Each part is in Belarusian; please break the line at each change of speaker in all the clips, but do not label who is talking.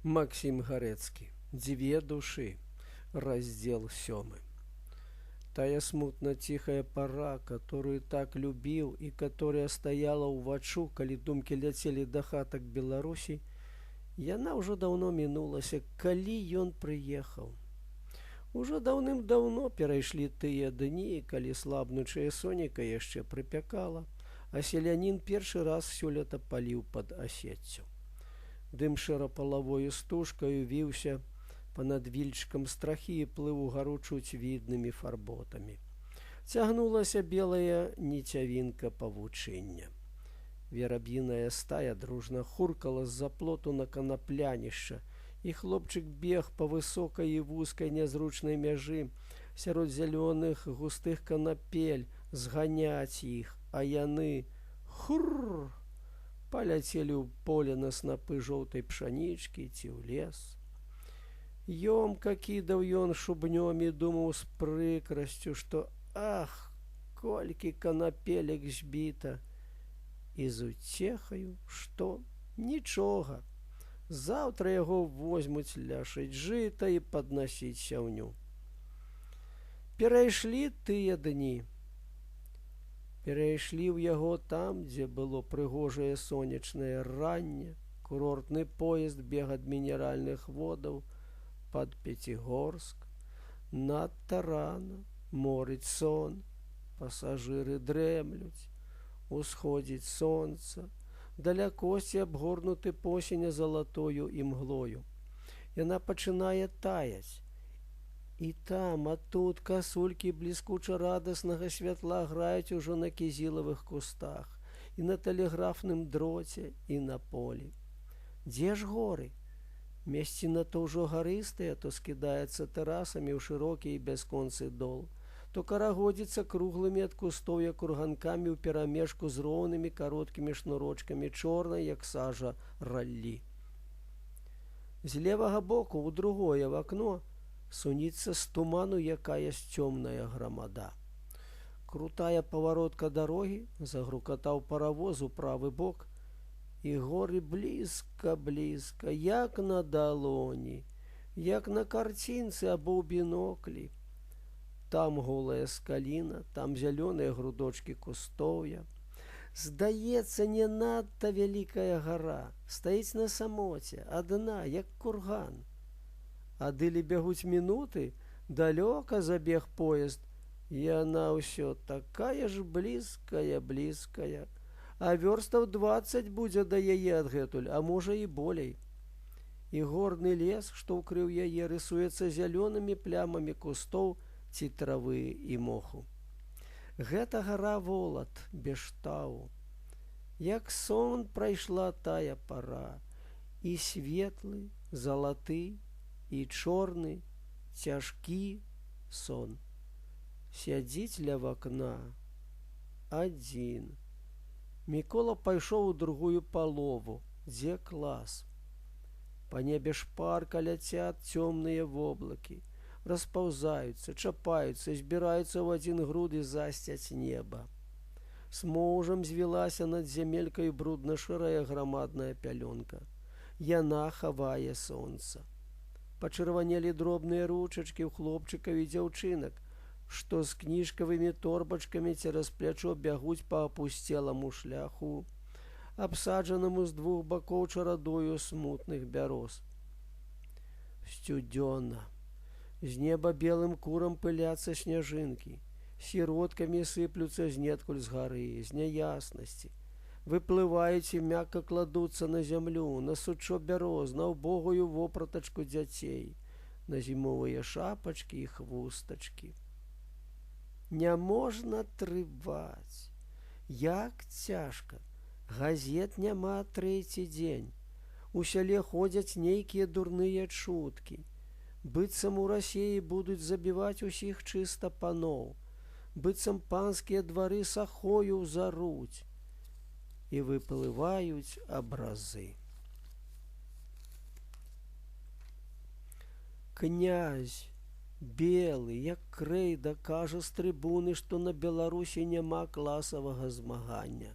Максим Гарэцкі. Дзве душы. Раздзел 7. Тая смутна ціхая пара, которую так любіў і которая стаяла ўваччу, калі думкі ляцелі да хатак Беларусі, яна ўжо даўно мінулася, калі ён прыехаў. Ужо даўным-даўно перайшлі тыя дні, калі слабнучае сонейка яшчэ прыпякала, а селянін першы раз сёлета паліў пад асеццю. Дым шэрапалавою стужкаю віўся панад вільчыкам страхі і плыў угару чуць віднымі фарботамі. Цягнулася белая ніцявінка павучыння. Вераб'іная стая дружна хуркала з-за плоту на канаплянішча, і хлопчык бег па высокай і вузкай нязручнай мяжы сярод зялёных густых канапель зганяць іх, а яны хурр паляцелі ў поле на снапы жоўтай пшанічкі ці ў лес. Ёмка кідаў ён шубнём і думаў з прыкрасцю, што ах, колькі канапелек збіта, і з уцехаю, што нічога. Заўтра яго возьмуць ляшыць жыта і паднасіць сяўню. Перайшлі тыя дні. Перайшлі ў яго там, дзе было прыгожае сонечнае ранне, курортны поезд бег ад мінеральных водаў пад Пяцігорск, надта рана, морыць сон, пасажыры дрэмлюць, усходзіць сонца, далякосці абгорнуты посеня залатою імглою. Яна пачынае таяць. І там, а тут касулькі бліскуча радаснага святла граюць ужо на кізілавых кустах, і на тэлеграфным дроце, і на полі. Дзе ж горы? Месціна то ўжо гарыстая, то скідаецца тэрасамі ў шырокі і бясконцы дол, то карагодзіцца круглымі ад кустоўя курганкамі ў перамешку з роўнымі кароткімі шнурочкамі чорнай, як сажа, раллі. З левага боку ў другое вакно суніцца з туману якаясь цёмная грамада. Крутая паваротка дарогі, загрукатаў паравоз у правы бок, і горы блізка-блізка, як на далоні, як на карцінцы або ў біноклі. Там голая скаліна, там зялёныя грудочкі кустоўя. Здаецца, не надта вялікая гара, стаіць на самоце, адна, як курган. Адылі бягуць мінуты, далёка забег поезд. Яна ўсё такая ж блізкая, а вёрстаў 20 будзе да яе адгэтуль, а можа і болей. І горны лес, што ўкрыў яе, рысуецца зялёнымі плямамі кустоў ці травы і моху. Гэта гара Волат, Бештау. Як сон прайшла тая пара, і светлы, залаты, і чорны, цяжкі сон. Сядзіць ля вакна адзін. Мікола пайшоў у другую палову, дзе клас. Па небе шпарка ляцяць цёмныя воблакі, распаўзаюцца, чапаюцца, збіраюцца ў адзін груд і засцяць неба. Смоўжам звілася над зямелькай брудна-шэрая грамадная пялёнка. Яна хавае сонца. Пачырванелі дробныя ручачкі ў хлопчыкаў і дзяўчынак, што з кніжкавымі торбачкамі цераз плячо бягуць па апусцеламу шляху, абсаджанаму з двух бакоў чарадою смутных бяроз. Сцюдзёна. З неба белым курам пыляцца сняжынкі, сіродкамі сыплюцца знедкуль з гары, з няяснасці. Выплываюць і мякка кладуцца на зямлю, на сучо бяроз, на ўбогую вопратачку дзяцей, на зімовыя шапачкі і хвустачкі. Няможна трываць. Як цяжка. Газет няма 3-й дзень. У сяле ходзяць нейкія дурныя чуткі. Быццам у Расіі будуць забіваць усіх чыста паноў. Быццам панскія двары сахою ўзаруць. І выплываюць абразы. Князь, белы, як крэйда, кажа з трыбуны, што на Беларусі няма класавага змагання.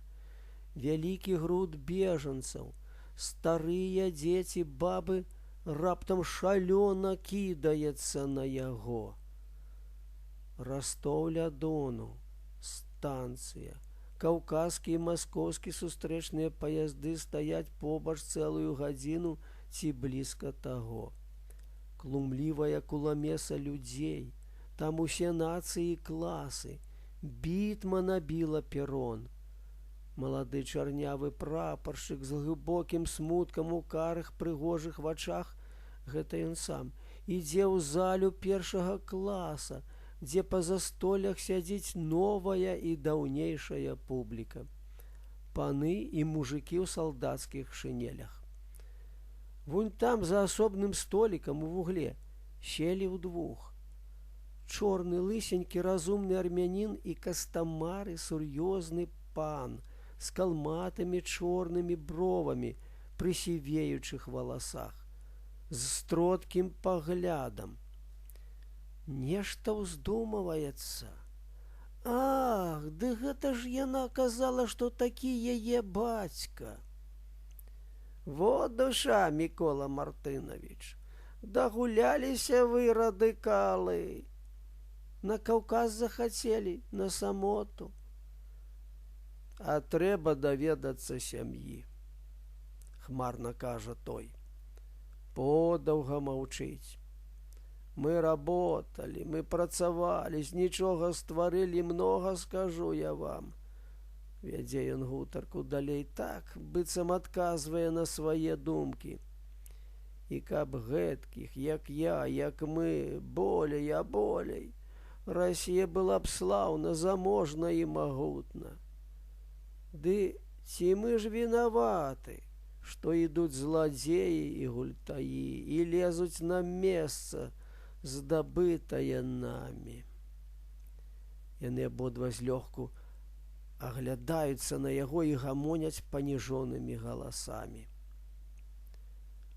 Вялікі груд бежанцаў, старыя дзеці, бабы раптам шалёна кідаецца на яго. Ростов-ля-Дону, станцыя. Каўказскі і маскоўскі сустрэчныя паязды стаяць побач цэлую гадзіну ці блізка таго. Клумлівая куламеса людзей, там усе нацыі і класы. Бітма набіла перон. Малады чарнявы прапаршчык з глыбокім смуткам у карых прыгожых вачах, гэта ён сам, ідзе ў залю першага класа, дзе па застолях сядзіць новая і даўнейшая публіка. Паны і мужыкі ў салдацкіх шынелях. Вунь там за асобным столікам у вугле селі ўдвух. Чорны лысенькі разумны армянін і кастамары сур'ёзны пан з калматымі чорнымі бровамі пры сівеючых валасах, з строткім паглядам. Нешта ўздумваецца. Ах, ды гэта ж яна казала, што такі яе бацька. Во душа, Мікола Мартынавіч, дагуляліся вы, радыкалы. На Каўказ захацелі, на самоту. А трэба даведацца сям'і, хмарна кажа той. Подаўга маўчыць. Мы работали, мы працавалі, з нічога стварылі многа, скажу я вам. Вядзе ён гутарку далей так, быццам адказвае на свае думкі. І каб гэткіх, як я, як мы, болей, а болей, Расія была б слаўна, заможна і магутна. Ды ці мы ж вінаваты, што ідуць зладзеі і гультаі і лезуць на месца, здабытае намі. Яны абодва злёгку аглядаюцца на яго і гамоняць паніжонымі галасамі.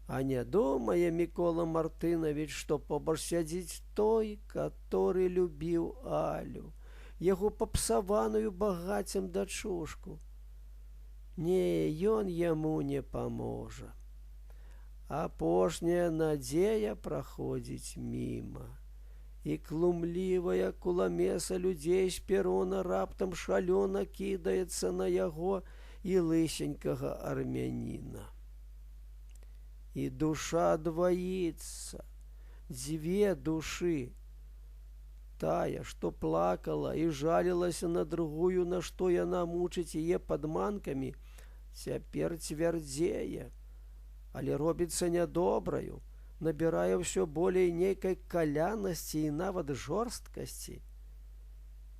А не думае Мікола Мартынавіч, што побач сядзіць той, каторы любіў Алю, яго папсаваную багаццем дачушку. Не, ён яму не паможа. Апошняя надзея праходзіць міма. І клумлівая куламеса людзей з перона раптам шалёна кідаецца на яго і лысенькага армяніна. І душа дваіцца, дзве душы. Тая, што плакала і жалілася на другую, на што яна мучыць яе падманкамі, цяпер цвярдзее, але робіцца нядобраю, набірае ўсё болей нейкай калянасці і нават жорсткасці.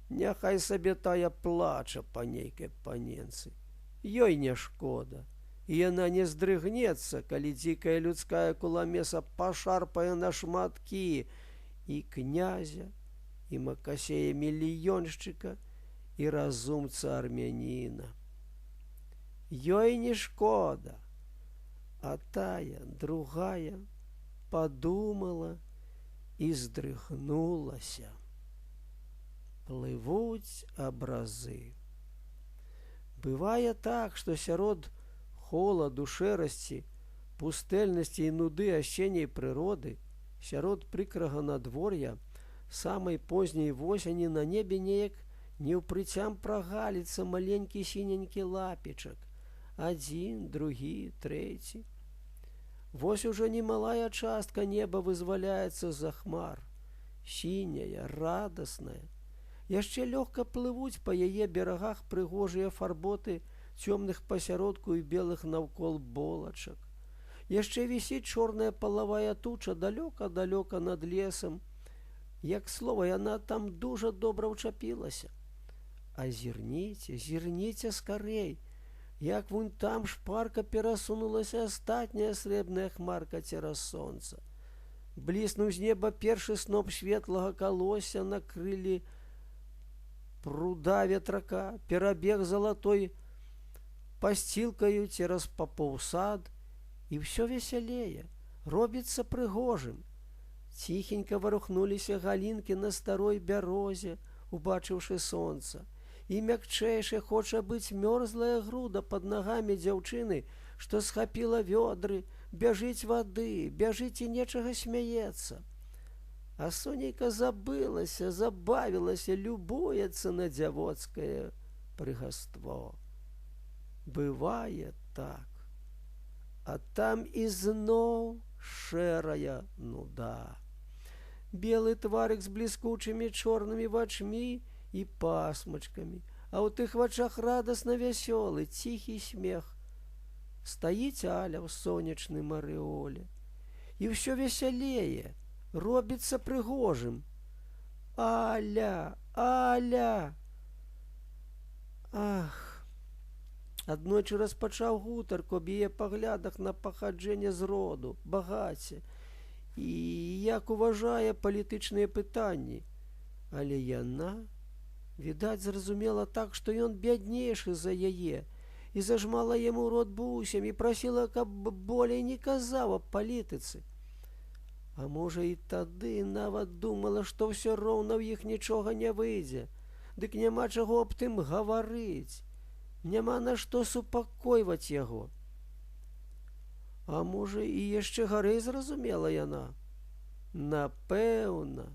Няхай сабе тая плача па нейкай паненцы. Ёй не шкода, і яна не здрыгнецца, калі дзікая людская куламеса пашарпае на шматкі і князя, і Макасея мільёншчыка, і разумца армяніна. Ёй не шкода, а тая, другая, падумала і здрыгнулася. Плывуць абразы. Бывае так, што сярод холаду, шэрасці, пустэльнасці і нуды асенняй прыроды, сярод прыкрага надвор'я, самай позняй восені на небе неяк неўпрыцям прагаліцца маленькі сіненькі лапечак. Адзін, другі, трэці. Вось ужо немалая частка неба вызваляецца з-за хмар. Сіняя, радасная. Яшчэ лёгка плывуць па яе берагах прыгожыя фарботы цёмных пасяродку і белых наўкол болачак. Яшчэ вісіць чорная палавая туча далёка-далёка над лесам. Як слова, яна там дужа добра ўчапілася. А зірніце, зірніце скарэй, як вунь там шпарка перасунулася астатняя срэбная хмарка цераз сонца. Бліснуў з неба першы сноп светлага калосся на крылі пруда ветрака, перабег залатой пасцілкаю цераз папоў сад, і ўсё весялее, робіцца прыгожым. Ціхенька варухнуліся галінкі на старой бярозе, убачыўшы сонца. І мякчэйшай хоча быць мёрзлая груда пад нагамі дзяўчыны, што схапіла вёдры, бяжыць вады, бяжыць і нечага смяецца. А Сонейка забылася, забавілася, любуецца на дзявоцкае прыгаство. Бывае так. А там ізноў шэрая нуда. Белы тварык з бліскучымі чорнымі вачмі і пасмачкамі, а ў тых вачах радасна вясёлы, ціхі смех. Стаіць Аля ў сонечным арэоле, і ўсё весялее, робіцца прыгожым. Аля, Аля! Ах! Аднойчы распачаў гутарку аб яе паглядах на паходжанне з роду, багацце і як уважае палітычныя пытанні. Але яна, відаць, зразумела так, што ён бяднейшы за яе, і зажмала яму рот бусем і прасіла, каб болей не казаў аб палітыцы. А можа, і тады нават думала, што ўсё роўна ў іх нічога не выйдзе, дык няма чаго аб тым гаварыць. Няма на што супакойваць яго. А можа, і яшчэ гарэй зразумела яна? Напэўна.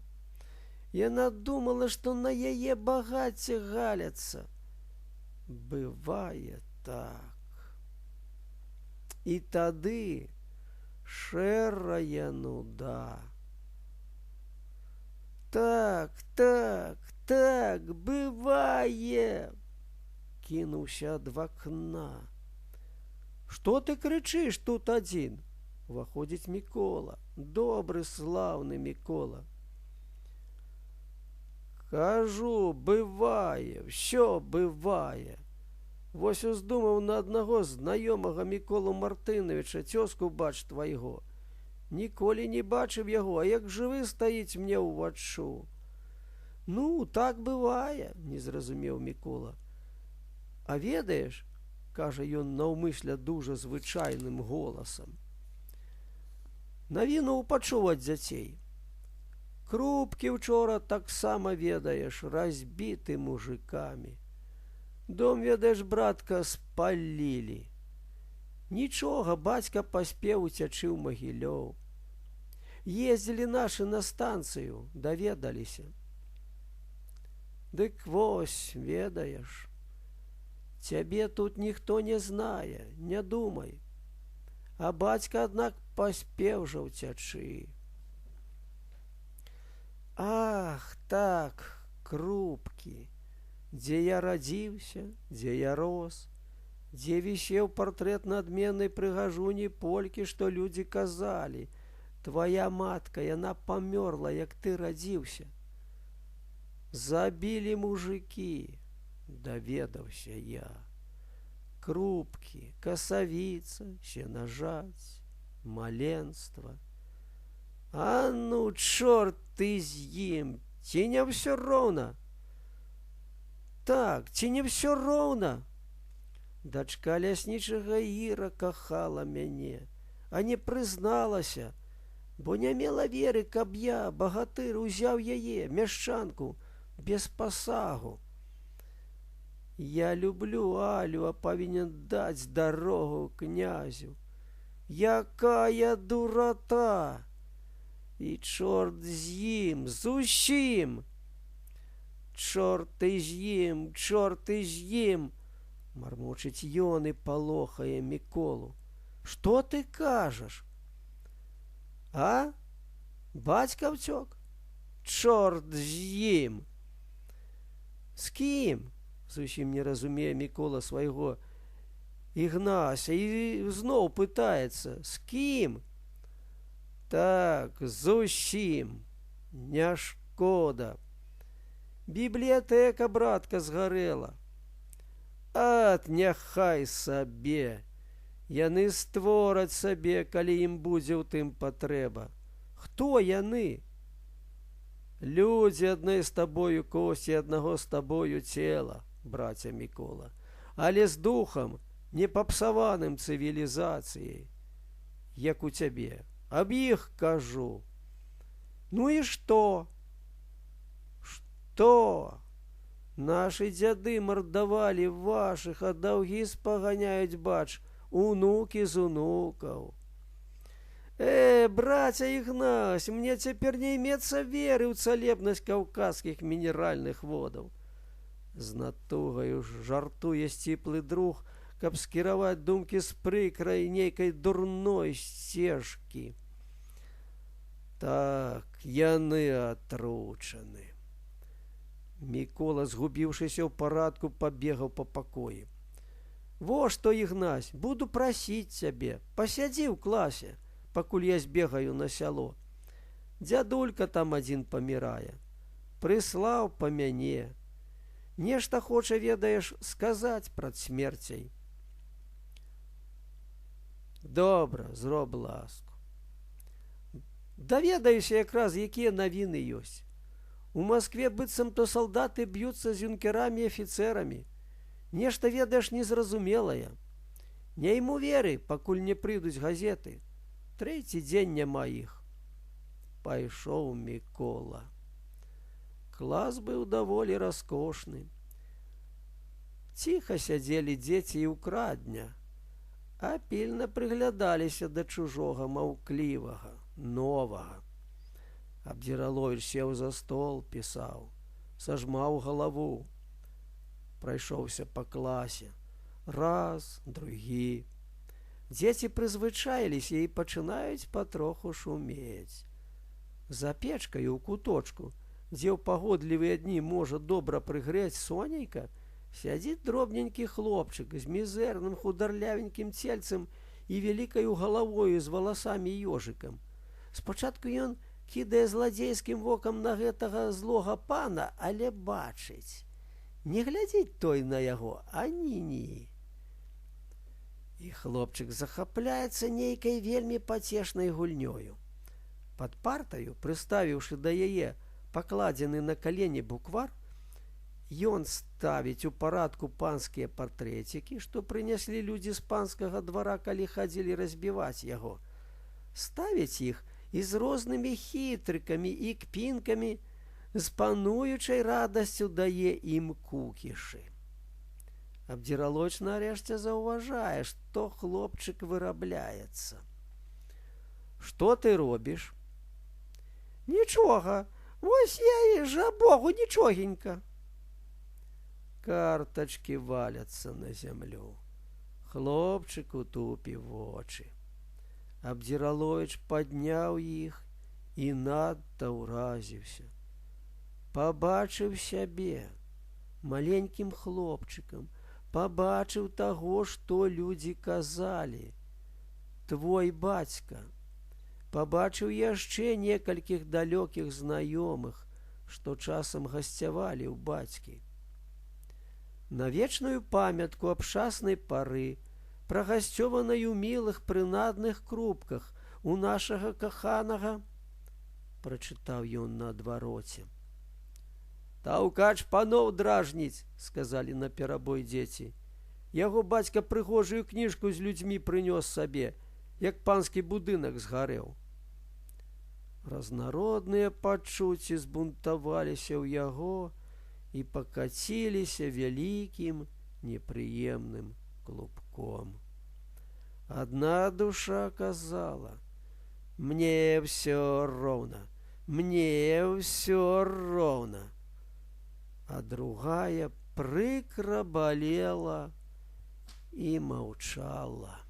Яна думала, што на яе багацце галяцца. Бывае так. І тады шэрая нуда. Так, бывае! Кінуўся ад вакна. Што ты крычыш тут адзін? Уваходзіць Мікола, добры, слаўны Мікола. Кажу, бывае, ўсё бывае. Вось уздумаў на аднаго знаёмага Міколу Мартыновича, цёзку бач твайго. Ніколі не бачыў яго, а як жывы стаіць мне ўваччу. Ну, так бывае, не зразумеў Мікола. А ведаеш, кажа ён наўмысля дужа звычайным голасам, навіну пачуў ад дзяцей. Крупкі учора таксама, ведаеш, разбіты мужикамі. Дом, ведаеш, братка, спалілі. Нічога, бацька паспеў уцячы ў Магілёў. Ездзілі нашы на станцыю, даведаліся. Дык вось, ведаеш, цябе тут ніхто не знае, не думай. А бацька, аднак, паспеў жа ўцячы. Ах, так, крупкі, дзе я радзіўся, дзе я рос, дзе вісеў партрэт надменнай прыгажуні Полькі, што людзі казалі, твая матка, яна памёрла, як ты радзіўся. Забілі мужыкі. Даведаўся я. Крупкі, касавіца, сенажаць, маленства. А ну, чорт ты з ім, ці не ўсё роўна? Так, ці не ўсё роўна? Дачка ляснічага Іра кахала мяне, а не прызналася, бо не мела веры, каб я, багатыр, узяў яе, мяшчанку, без пасагу. Я люблю Алю, а павінен даць дарогу князю. Якая дурата! І чорт з ім, з усім! Чорт і з ім! Мармочыць ён і палохае Міколу. Што ты кажаш? А? Бацька ўцёк? Чорт з ім! З кім? Зусім не разумее Мікола свайго Ігнася і зноў пытаецца, з кім? Так, з усім, не шкода. Бібліятэка, братка, згарэла. Ат, няхай сабе. Яны створаць сабе, калі ім будзе ў тым патрэба. Хто яны? Людзі адны з табою косці, аднаго з табою цела, браця Мікола, але з духам, не папсаваным цывілізацыяй, як у цябе. Аб іх кажу. Ну і што? Што? Нашы дзяды мардавалі вашых, а даўгі спаганяюць, бач, унукі з унукаў. Братья Игнась, мне теперь не имеется веры в целебность кавказских минеральных водов. З натугаю жартуе сціплы друг, каб скіраваць думкі з прыкрай нейкай дурной сцежкі. Так, яны атручаны. Мікола, згубіўшыся ў парадку, пабегаў па пакоі. Во што, Ігнась, буду прасіць цябе, пасядзі ў класе, пакуль я збегаю на сяло. Дзядулька там адзін памірае. Прыслаў па мяне. Нешта хоча, ведаеш, сказаць прад смерцяй. Добра, зроб ласку. Даведаюся якраз, якія навіны ёсць. У Маскве быццам то салдаты б'юцца з юнкерамі і афіцэрамі. Нешта, ведаеш, незразумелае. Не іму веры, пакуль не прыйдуць газеты. Трэці дзень няма іх. Пайшоў Мікола. Клас быў даволі раскошны. Ціха сядзелі дзеці і ўкрадня, а пільна прыглядаліся да чужога маўклівага, новага. Абдзіраловіч сеў за стол, пісаў, сажмаў галаву. Прайшоўся па класе. Раз, другі. Дзеці прызвычаіліся і пачынаюць патроху шумець. За печкаю ў куточку, дзе ў пагодлівыя дні можа добра прыгрэць сонейка, сядзіць дробненькі хлопчык з мізэрным хударлявенькім цельцем і вялікаю галавою з валасамі ёжыкам. Спачатку ён кідае зладзейскім вокам на гэтага злога пана, але бачыць. Не глядзіць той на яго, ані-ні. І хлопчык захапляецца нейкай вельмі пацешнай гульнёю. Пад партаю, прыставіўшы да яе пакладзены на калені буквар, ён ставіць у парадку панскія партрэцікі, што прынеслі людзі з панскага двара, калі хадзілі разбіваць яго. Ставіць іх і з рознымі хітрыкамі і кпінкамі, з пануючай радасцю дае ім кукішы. Абдзіраловіч нарэшце заўважае, што хлопчык вырабляецца. Што ты робіш? Нічога, вось я і жабогу нічогенька. Картачкі валяцца на зямлю. Хлопчык утупіў вочы. Абдзіраловіч падняў іх і надта ўразіўся. Пабачыў сябе маленькім хлопчыкам, пабачыў таго, што людзі казалі. Твой бацька. Пабачыў яшчэ некалькіх далёкіх знаёмых, што часам гасцявалі ў бацькі. На вечную памятку аб шчаснай пары, прагасцёванай у мілых прынадных крупках у нашага каханага, прачытаў ён на адвароце. Таўкач паноў дражніць, сказалі наперабой дзеці. Яго бацька прыгожую кніжку з людзьмі прынёс сабе, як панскі будынак згарэў. Разнародныя пачуцці збунтаваліся ў яго і пакаціліся вялікім непрыемным клубком. Адна душа казала: «Мне всё роўна, мне всё роўна», а другая прыкра балела і маўчала.